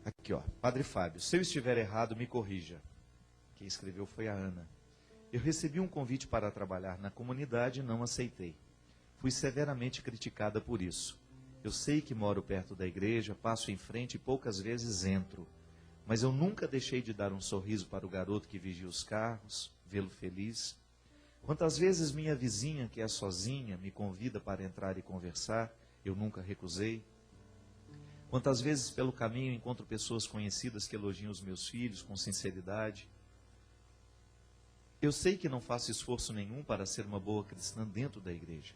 Aqui, ó. Padre Fábio, se eu estiver errado, me corrija. Quem escreveu foi a Ana. Eu recebi um convite para trabalhar na comunidade e não aceitei. Fui severamente criticada por isso. Eu sei que moro perto da igreja, passo em frente e poucas vezes entro. Mas eu nunca deixei de dar um sorriso para o garoto que vigia os carros, vê-lo feliz. Quantas vezes minha vizinha, que é sozinha, me convida para entrar e conversar, eu nunca recusei. Quantas vezes pelo caminho encontro pessoas conhecidas que elogiam os meus filhos com sinceridade. Eu sei que não faço esforço nenhum para ser uma boa cristã dentro da igreja,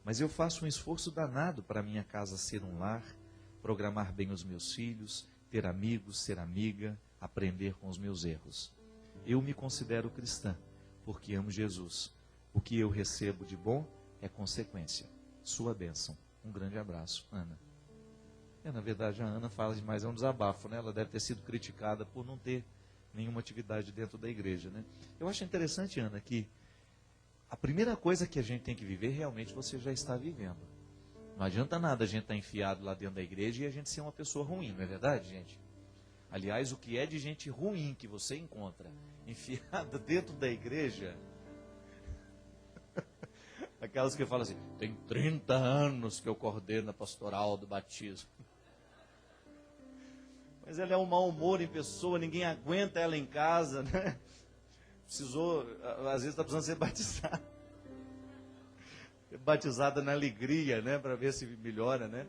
mas eu faço um esforço danado para minha casa ser um lar, programar bem os meus filhos, ter amigos, ser amiga, aprender com os meus erros. Eu me considero cristã, porque amo Jesus. O que eu recebo de bom é consequência. Sua bênção. Um grande abraço, Ana. Na verdade, a Ana fala demais, é um desabafo, né? Ela deve ter sido criticada por não ter nenhuma atividade dentro da igreja, né? Eu acho interessante, Ana, que a primeira coisa que a gente tem que viver, realmente você já está vivendo. Não adianta nada a gente estar enfiado lá dentro da igreja e a gente ser uma pessoa ruim, não é verdade, gente? Aliás, o que é de gente ruim que você encontra enfiada dentro da igreja... Aquelas que falam assim, tem 30 anos que eu coordeno a pastoral do batismo. Mas ela é um mau humor em pessoa, ninguém aguenta ela em casa, né? Precisou, às vezes está precisando ser batizada. Batizada na alegria, né? Para ver se melhora, né?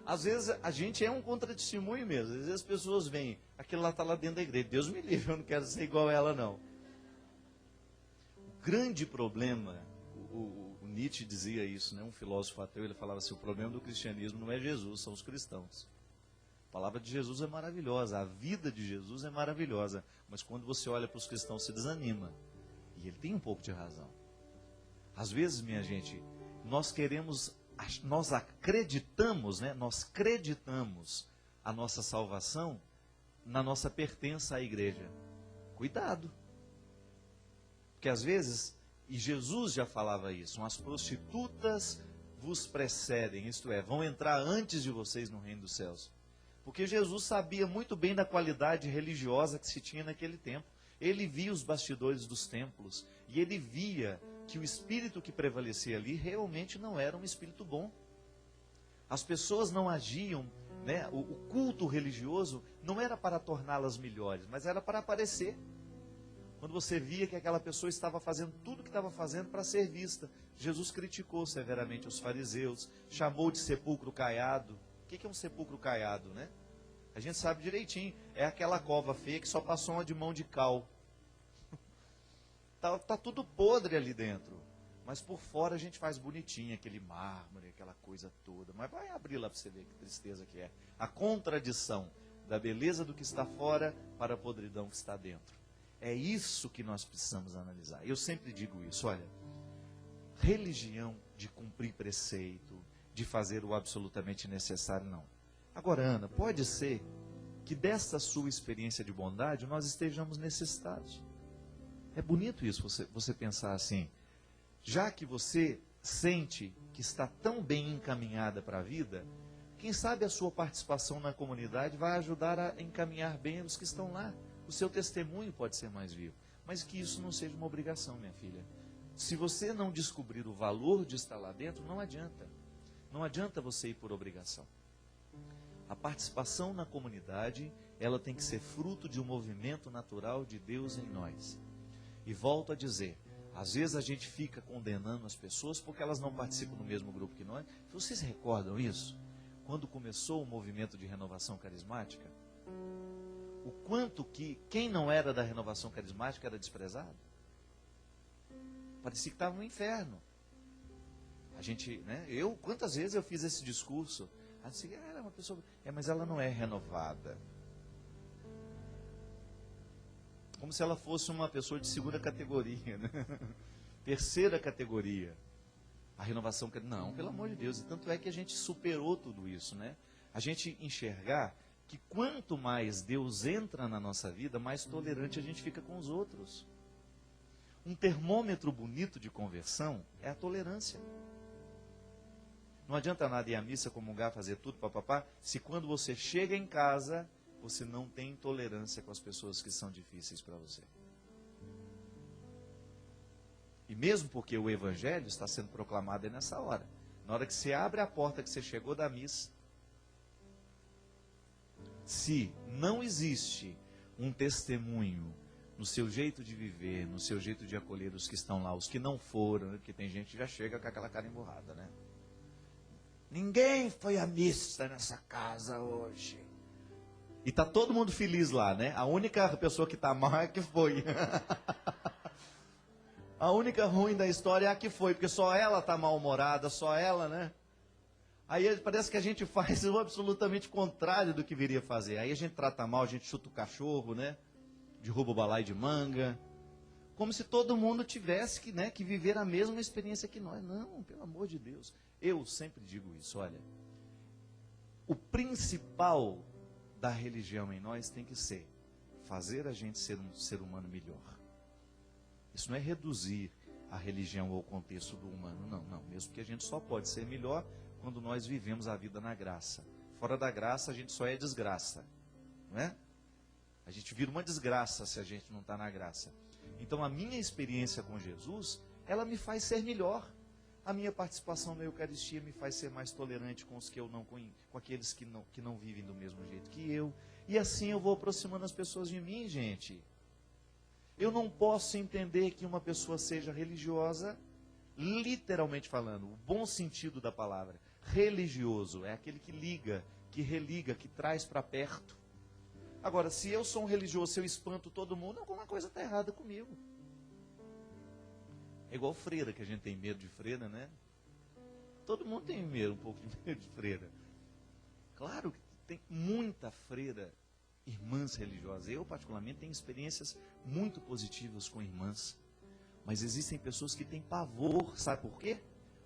Às vezes a gente é um contratestemunho mesmo. Às vezes as pessoas veem, aquele lá está lá dentro da igreja. Deus me livre, eu não quero ser igual a ela, não. O grande problema, o Nietzsche dizia isso, né? Um filósofo ateu, ele falava assim, o problema do cristianismo não é Jesus, são os cristãos. A palavra de Jesus é maravilhosa, a vida de Jesus é maravilhosa, mas quando você olha para os cristãos, se desanima. E ele tem um pouco de razão. Às vezes, minha gente, nós acreditamos, né? Nós acreditamos a nossa salvação na nossa pertença à igreja. Cuidado. Porque às vezes, e Jesus já falava isso, as prostitutas vos precedem, isto é, vão entrar antes de vocês no reino dos céus. Porque Jesus sabia muito bem da qualidade religiosa que se tinha naquele tempo. Ele via os bastidores dos templos e ele via que o espírito que prevalecia ali realmente não era um espírito bom. As pessoas não agiam, né? O culto religioso não era para torná-las melhores, mas era para aparecer. Quando você via que aquela pessoa estava fazendo tudo o que estava fazendo para ser vista. Jesus criticou severamente os fariseus, chamou de sepulcro caiado. O que é um sepulcro caiado, né? A gente sabe direitinho, é aquela cova feia que só passou uma de mão de cal. Tá tudo podre ali dentro. Mas por fora a gente faz bonitinho, aquele mármore, aquela coisa toda. Mas vai abrir lá para você ver que tristeza que é. A contradição da beleza do que está fora para a podridão que está dentro. É isso que nós precisamos analisar. Eu sempre digo isso, olha, religião de cumprir preceito, de fazer o absolutamente necessário, não. Agora, Ana, pode ser que dessa sua experiência de bondade nós estejamos necessitados. É bonito isso, você pensar assim. Já que você sente que está tão bem encaminhada para a vida, quem sabe a sua participação na comunidade vai ajudar a encaminhar bem os que estão lá. O seu testemunho pode ser mais vivo. Mas que isso não seja uma obrigação, minha filha. Se você não descobrir o valor de estar lá dentro, não adianta. Não adianta você ir por obrigação. A participação na comunidade, ela tem que ser fruto de um movimento natural de Deus em nós. E volto a dizer, às vezes a gente fica condenando as pessoas porque elas não participam do mesmo grupo que nós. Vocês recordam isso? Quando começou o movimento de renovação carismática, o quanto que quem não era da renovação carismática era desprezado? Parecia que estava no inferno. A gente, né? Quantas vezes eu fiz esse discurso? Assim, ela é uma pessoa, mas ela não é renovada. Como se ela fosse uma pessoa de segunda categoria, né? Terceira categoria. A renovação, não, pelo amor de Deus. E tanto é que a gente superou tudo isso, né? A gente enxergar que quanto mais Deus entra na nossa vida, mais tolerante a gente fica com os outros. Um termômetro bonito de conversão é a tolerância. Não adianta nada ir à missa, comungar, fazer tudo, papapá, se quando você chega em casa, você não tem tolerância com as pessoas que são difíceis para você. E mesmo porque o evangelho está sendo proclamado nessa hora. Na hora que você abre a porta, que você chegou da missa, se não existe um testemunho no seu jeito de viver, no seu jeito de acolher os que estão lá, os que não foram, né? Porque tem gente que já chega com aquela cara emburrada, né? Ninguém foi à missa nessa casa hoje. E tá todo mundo feliz lá, né? A única pessoa que tá mal é a que foi. A única ruim da história é a que foi, porque só ela tá mal-humorada, só ela, né? Aí parece que a gente faz o absolutamente contrário do que viria fazer. Aí a gente trata mal, a gente chuta o cachorro, né? Derruba o balaio de manga. Como se todo mundo tivesse que, né, que viver a mesma experiência que nós. Não, pelo amor de Deus. Eu sempre digo isso, olha. O principal da religião em nós tem que ser fazer a gente ser um ser humano melhor. Isso não é reduzir a religião ao contexto do humano, não, não. Mesmo que a gente só pode ser melhor quando nós vivemos a vida na graça. Fora da graça, a gente só é desgraça, não é? A gente vira uma desgraça se a gente não está na graça. Então, a minha experiência com Jesus, ela me faz ser melhor. A minha participação na Eucaristia me faz ser mais tolerante com os que eu não conheço, com aqueles que não vivem do mesmo jeito que eu. E assim eu vou aproximando as pessoas de mim, gente. Eu não posso entender que uma pessoa seja religiosa, literalmente falando, o bom sentido da palavra. Religioso é aquele que liga, que religa, que traz para perto. Agora, se eu sou um religioso, se eu espanto todo mundo, alguma coisa está errada comigo. É igual freira, que a gente tem medo de freira, né? Todo mundo tem medo, um pouco de medo de freira. Claro que tem muita freira, irmãs religiosas. Eu, particularmente, tenho experiências muito positivas com irmãs. Mas existem pessoas que têm pavor, sabe por quê?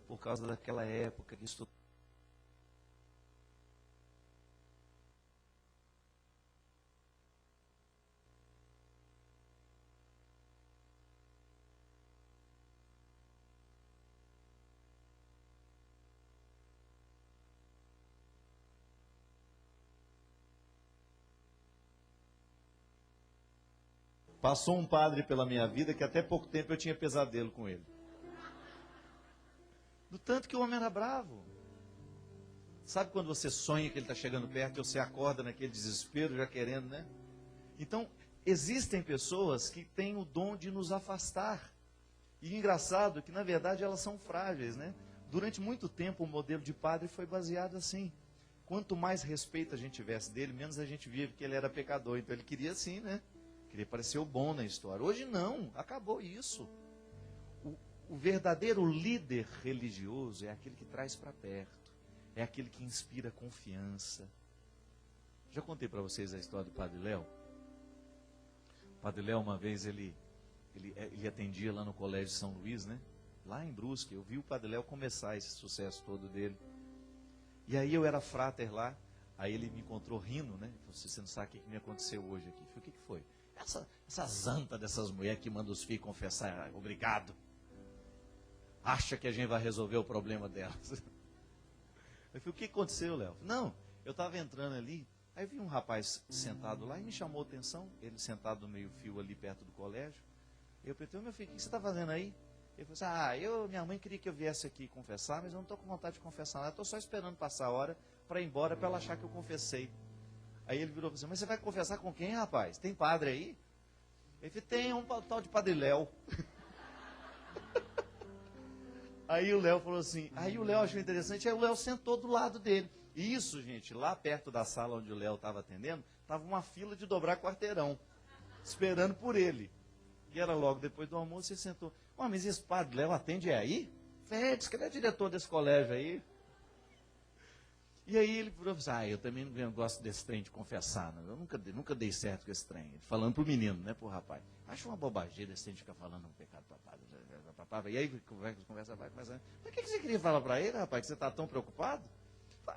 Por causa daquela época que isso. Passou um padre pela minha vida que até pouco tempo eu tinha pesadelo com ele. Do tanto que o homem era bravo. Sabe quando você sonha que ele está chegando perto e você acorda naquele desespero, já querendo, né? Então, existem pessoas que têm o dom de nos afastar. E engraçado que, na verdade, elas são frágeis, né? Durante muito tempo, o modelo de padre foi baseado assim. Quanto mais respeito a gente tivesse dele, menos a gente via que ele era pecador. Então, ele queria assim, né? Queria parecer o bom na história. Hoje não, acabou isso. O verdadeiro líder religioso é aquele que traz para perto. É aquele que inspira confiança. Já contei para vocês a história do Padre Léo? O Padre Léo, uma vez, ele atendia lá no Colégio São Luís, né? Lá em Brusque. Eu vi o Padre Léo começar esse sucesso todo dele. E aí eu era fráter lá. Aí ele me encontrou rindo, né? Falei, você não sabe o que me aconteceu hoje aqui. Eu falei, o que foi? Essa zanta dessas mulheres que mandam os filhos confessar, obrigado. Acha que a gente vai resolver o problema delas. Eu falei, o que aconteceu, Léo? Não, eu estava entrando ali, aí vi um rapaz sentado lá e me chamou a atenção, ele sentado no meio-fio ali perto do colégio. Eu perguntei, meu filho, o que você está fazendo aí? Ele falou assim, minha mãe queria que eu viesse aqui confessar, mas eu não estou com vontade de confessar nada, estou só esperando passar a hora para ir embora, para ela achar que eu confessei. Aí ele virou e falou assim, mas você vai confessar com quem, rapaz? Tem padre aí? Ele falou, tem um tal de Padre Léo. Aí o Léo falou assim, aí o Léo achou interessante, aí o Léo sentou do lado dele. E isso, gente, lá perto da sala onde o Léo estava atendendo, estava uma fila de dobrar quarteirão, esperando por ele. E era logo depois do almoço, ele sentou. Mas esse Padre Léo atende aí? Diz que ele é diretor desse colégio aí. E aí ele falou assim, eu também não gosto desse trem de confessar, não. Eu nunca dei certo com esse trem. Ele falando pro menino, né, pro rapaz. Acho uma bobageira esse trem de ficar falando um pecado papado. E aí conversa vai começando. Mas o que você queria falar para ele, rapaz, que você está tão preocupado?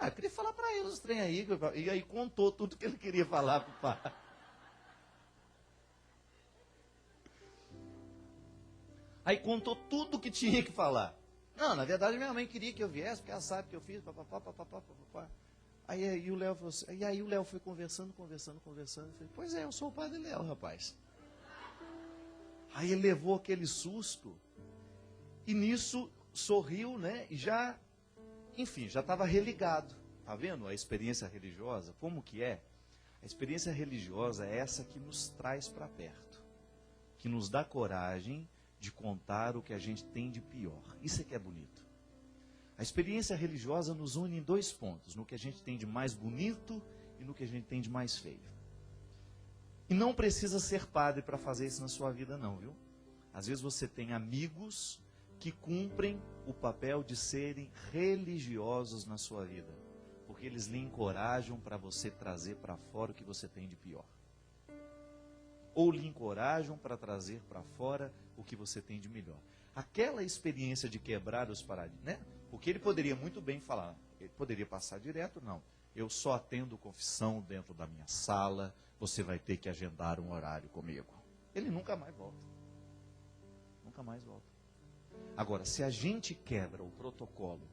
Eu queria falar para ele os trem aí. E aí contou tudo que ele queria falar pro pai. Aí contou tudo que tinha que falar. Não, na verdade minha mãe queria que eu viesse, porque ela sabe que eu fiz, papapá. Aí o Léo falou assim, e aí o Léo foi conversando. Eu falei, pois é, eu sou o padre Léo, rapaz. Aí ele levou aquele susto, e nisso sorriu, né? E já, enfim, já estava religado. Tá vendo a experiência religiosa? Como que é? A experiência religiosa é essa que nos traz para perto, que nos dá coragem de contar o que a gente tem de pior. Isso é que é bonito. A experiência religiosa nos une em dois pontos, no que a gente tem de mais bonito e no que a gente tem de mais feio. E não precisa ser padre para fazer isso na sua vida não, viu? Às vezes você tem amigos que cumprem o papel de serem religiosos na sua vida, porque eles lhe encorajam para você trazer para fora o que você tem de pior. Ou lhe encorajam para trazer para fora o que você tem de melhor. Aquela experiência de quebrar os paradigmas, né? Porque ele poderia muito bem falar, ele poderia passar direto, não. Eu só atendo confissão dentro da minha sala, você vai ter que agendar um horário comigo. Ele nunca mais volta. Nunca mais volta. Agora, se a gente quebra o protocolo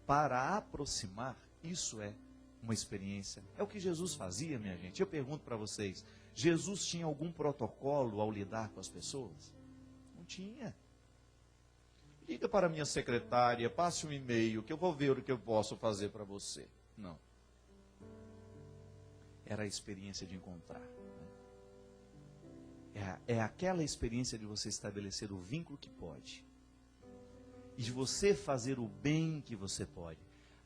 para aproximar, isso é uma experiência. É o que Jesus fazia, minha gente. Eu pergunto para vocês, Jesus tinha algum protocolo ao lidar com as pessoas? Não tinha. Liga para a minha secretária, passe um e-mail, que eu vou ver o que eu posso fazer para você. Não. Era a experiência de encontrar. É aquela experiência de você estabelecer o vínculo que pode. E de você fazer o bem que você pode.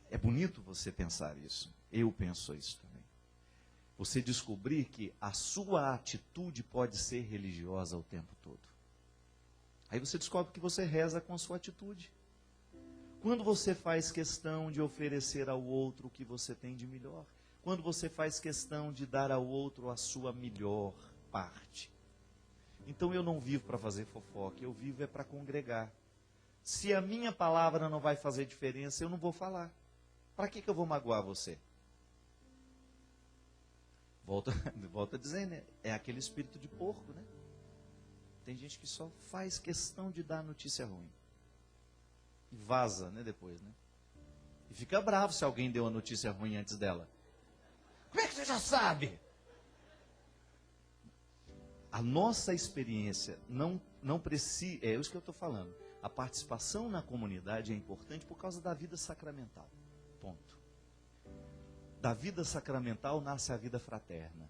É bonito você pensar isso. Eu penso isso também. Você descobrir que a sua atitude pode ser religiosa o tempo todo. Aí você descobre que você reza com a sua atitude. Quando você faz questão de oferecer ao outro o que você tem de melhor. Quando você faz questão de dar ao outro a sua melhor parte. Então eu não vivo para fazer fofoca, eu vivo é para congregar. Se a minha palavra não vai fazer diferença, eu não vou falar. Para que eu vou magoar você? Volta a dizer, né? É aquele espírito de porco, né? Tem gente que só faz questão de dar notícia ruim. E vaza, né, depois, né? E fica bravo se alguém deu a notícia ruim antes dela. Como é que você já sabe? A nossa experiência não precisa... É isso que eu estou falando. A participação na comunidade é importante por causa da vida sacramental. Ponto. Da vida sacramental nasce a vida fraterna.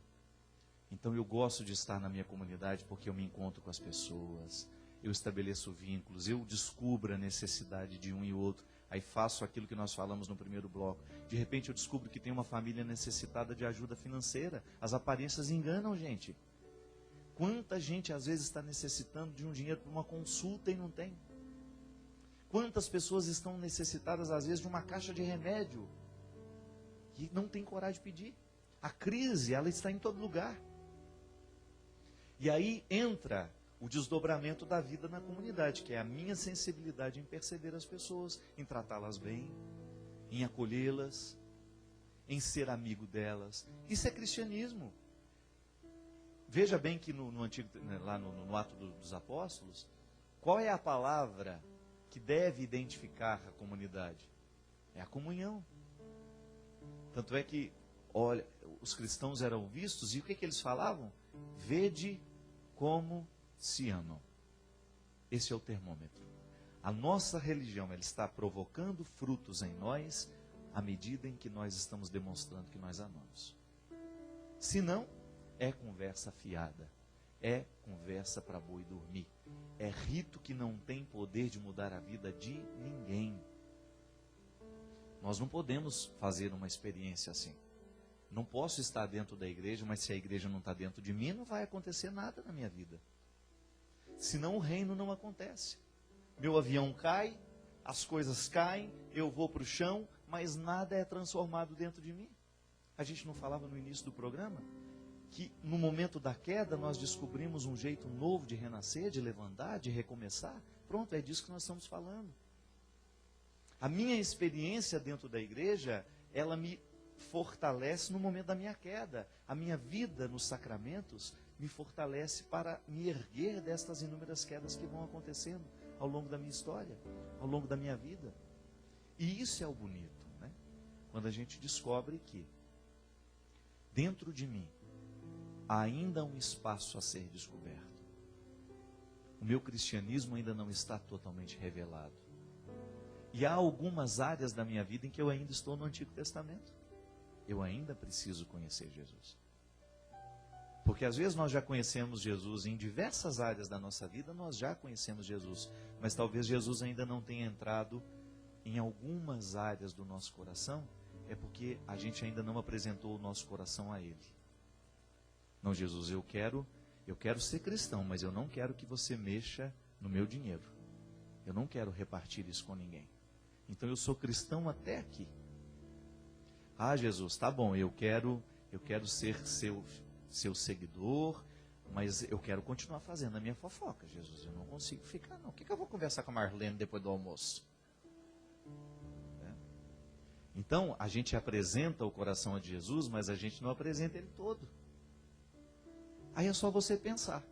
Então eu gosto de estar na minha comunidade porque eu me encontro com as pessoas, eu estabeleço vínculos, eu descubro a necessidade de um e outro, aí faço aquilo que nós falamos no primeiro bloco. De repente eu descubro que tem uma família necessitada de ajuda financeira. As aparências enganam, gente. Quanta gente às vezes está necessitando de um dinheiro para uma consulta e não tem? Quantas pessoas estão necessitadas às vezes de uma caixa de remédio e não tem coragem de pedir? A crise, ela está em todo lugar. E aí entra o desdobramento da vida na comunidade, que é a minha sensibilidade em perceber as pessoas, em tratá-las bem, em acolhê-las, em ser amigo delas. Isso é cristianismo. Veja bem que no antigo, lá no Ato dos Apóstolos, qual é a palavra que deve identificar a comunidade? É a comunhão. Tanto é que, olha, os cristãos eram vistos, e o que eles falavam? Vede como se amam. Esse é o termômetro. A nossa religião, ela está provocando frutos em nós à medida em que nós estamos demonstrando que nós amamos. Se não, é conversa fiada. É conversa para boi dormir. É rito que não tem poder de mudar a vida de ninguém. Nós não podemos fazer uma experiência assim. Não posso estar dentro da igreja, mas se a igreja não está dentro de mim, não vai acontecer nada na minha vida. Senão o reino não acontece. Meu avião cai, as coisas caem, eu vou para o chão, mas nada é transformado dentro de mim. A gente não falava no início do programa que no momento da queda nós descobrimos um jeito novo de renascer, de levantar, de recomeçar? Pronto, é disso que nós estamos falando. A minha experiência dentro da igreja, ela me fortalece no momento da minha queda. A minha vida nos sacramentos me fortalece para me erguer destas inúmeras quedas que vão acontecendo ao longo da minha história, ao longo da minha vida. E isso é o bonito, né? quando a gente descobre que dentro de mim há ainda um espaço a ser descoberto. O meu cristianismo ainda não está totalmente revelado. E há algumas áreas da minha vida em que eu ainda estou no Antigo Testamento. Eu ainda preciso conhecer Jesus. Porque às vezes nós já conhecemos Jesus em diversas áreas da nossa vida, nós já conhecemos Jesus. Mas talvez Jesus ainda não tenha entrado em algumas áreas do nosso coração, é porque a gente ainda não apresentou o nosso coração a Ele. Não, Jesus, eu quero ser cristão, mas eu não quero que você mexa no meu dinheiro. Eu não quero repartir isso com ninguém. Então eu sou cristão até aqui. Ah, Jesus, tá bom, eu quero ser seu seguidor, mas eu quero continuar fazendo a minha fofoca, Jesus. Eu não consigo ficar, não. O que eu vou conversar com a Marlene depois do almoço? Então, a gente apresenta o coração a Jesus, mas a gente não apresenta ele todo. Aí é só você pensar.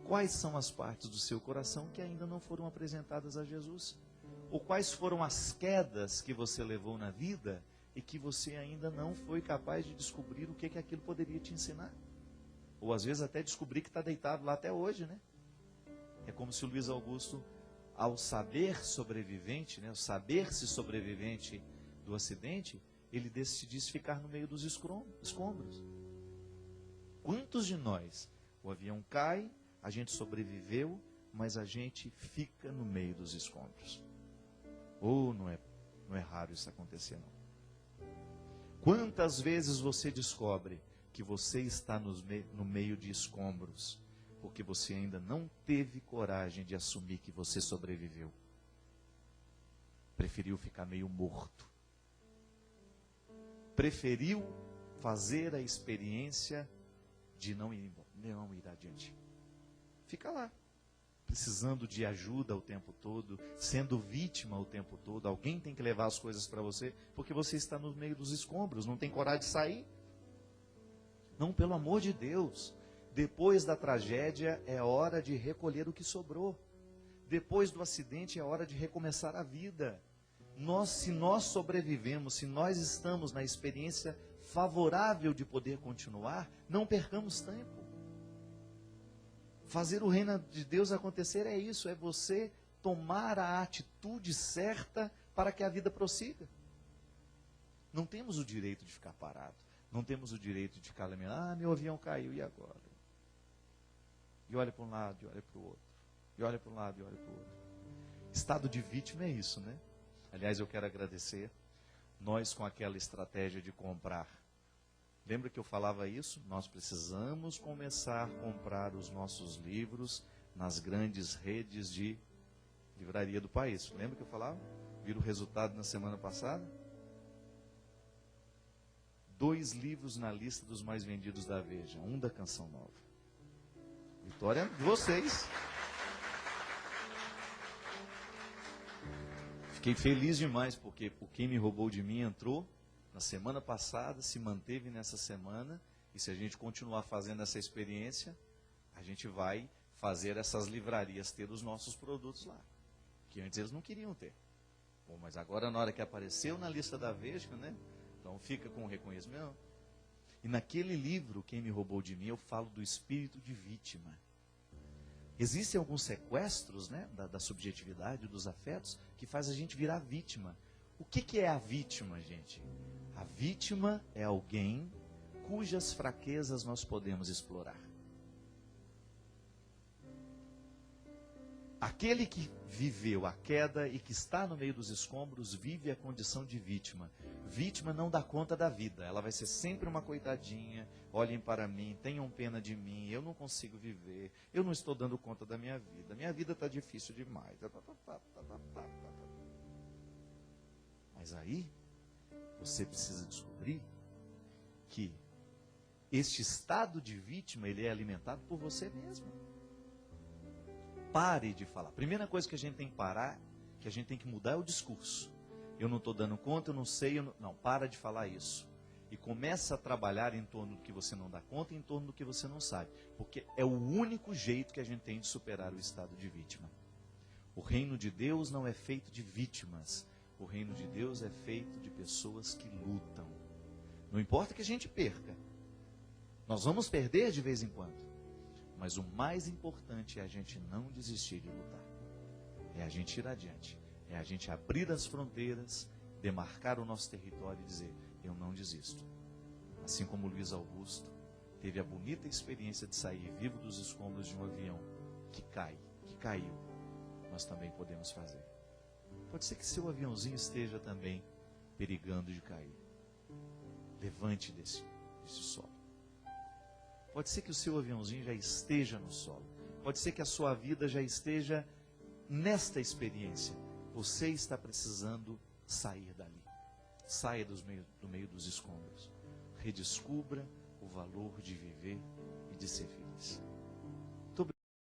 Quais são as partes do seu coração que ainda não foram apresentadas a Jesus? Ou quais foram as quedas que você levou na vida e que você ainda não foi capaz de descobrir o que aquilo poderia te ensinar? Ou às vezes até descobrir que está deitado lá até hoje, né? É como se o Luiz Augusto, ao saber sobrevivente, né, o saber-se sobrevivente do acidente, ele decidisse ficar no meio dos escombros. Quantos de nós, o avião cai, a gente sobreviveu, mas a gente fica no meio dos escombros? Ou não é raro isso acontecer, não? Quantas vezes você descobre que você está no meio de escombros, porque você ainda não teve coragem de assumir que você sobreviveu? Preferiu ficar meio morto. Preferiu fazer a experiência de não ir adiante. Fica lá, precisando de ajuda o tempo todo, sendo vítima o tempo todo. Alguém tem que levar as coisas para você, porque você está no meio dos escombros, não tem coragem de sair. Não, pelo amor de Deus. Depois da tragédia é hora de recolher o que sobrou. Depois do acidente é hora de recomeçar a vida. Se nós sobrevivemos, se nós estamos na experiência favorável de poder continuar, não percamos tempo. Fazer o reino de Deus acontecer é isso, é você tomar a atitude certa para que a vida prossiga. Não temos o direito de ficar parado. Não temos o direito de ficar lamentando, meu avião caiu, e agora? E olha para um lado, e olha para o outro. E olha para um lado, e olha para o outro. Estado de vítima é isso, né? Aliás, eu quero agradecer. Nós com aquela estratégia de comprar. Lembra que eu falava isso? Nós precisamos começar a comprar os nossos livros nas grandes redes de livraria do país. Lembra que eu falava? Viram o resultado na semana passada? 2 livros na lista dos mais vendidos da Veja. 1 da Canção Nova. Vitória de vocês. Fiquei feliz demais, porque o Quem Me Roubou de Mim entrou na semana passada, se manteve nessa semana, e se a gente continuar fazendo essa experiência, a gente vai fazer essas livrarias ter os nossos produtos lá, que antes eles não queriam ter. Bom, mas agora na hora que apareceu na lista da Veja, né? Então fica com o reconhecimento. E naquele livro, Quem Me Roubou de Mim, eu falo do espírito de vítima. Existem alguns sequestros, né, da subjetividade, dos afetos, que faz a gente virar vítima. O que é a vítima, gente? A vítima é alguém cujas fraquezas nós podemos explorar. Aquele que viveu a queda e que está no meio dos escombros vive a condição de vítima. Vítima não dá conta da vida, ela vai ser sempre uma coitadinha. Olhem para mim, tenham pena de mim, eu não consigo viver, eu não estou dando conta da minha vida está difícil demais. Mas aí, você precisa descobrir que este estado de vítima, ele é alimentado por você mesmo. Pare de falar. Primeira coisa que a gente tem que parar, que a gente tem que mudar é o discurso. Eu não estou dando conta, eu não sei, não, para de falar isso. E começa a trabalhar em torno do que você não dá conta e em torno do que você não sabe. Porque é o único jeito que a gente tem de superar o estado de vítima. O reino de Deus não é feito de vítimas. O reino de Deus é feito de pessoas que lutam. Não importa que a gente perca. Nós vamos perder de vez em quando. Mas o mais importante é a gente não desistir de lutar. É a gente ir adiante. É a gente abrir as fronteiras, demarcar o nosso território e dizer, eu não desisto. Assim como Luiz Augusto teve a bonita experiência de sair vivo dos escombros de um avião que caiu. Nós também podemos fazer. Pode ser que seu aviãozinho esteja também perigando de cair. Levante desse solo. Pode ser que o seu aviãozinho já esteja no solo. Pode ser que a sua vida já esteja nesta experiência. Você está precisando sair dali. Saia do meio dos escombros. Redescubra o valor de viver e de ser feliz.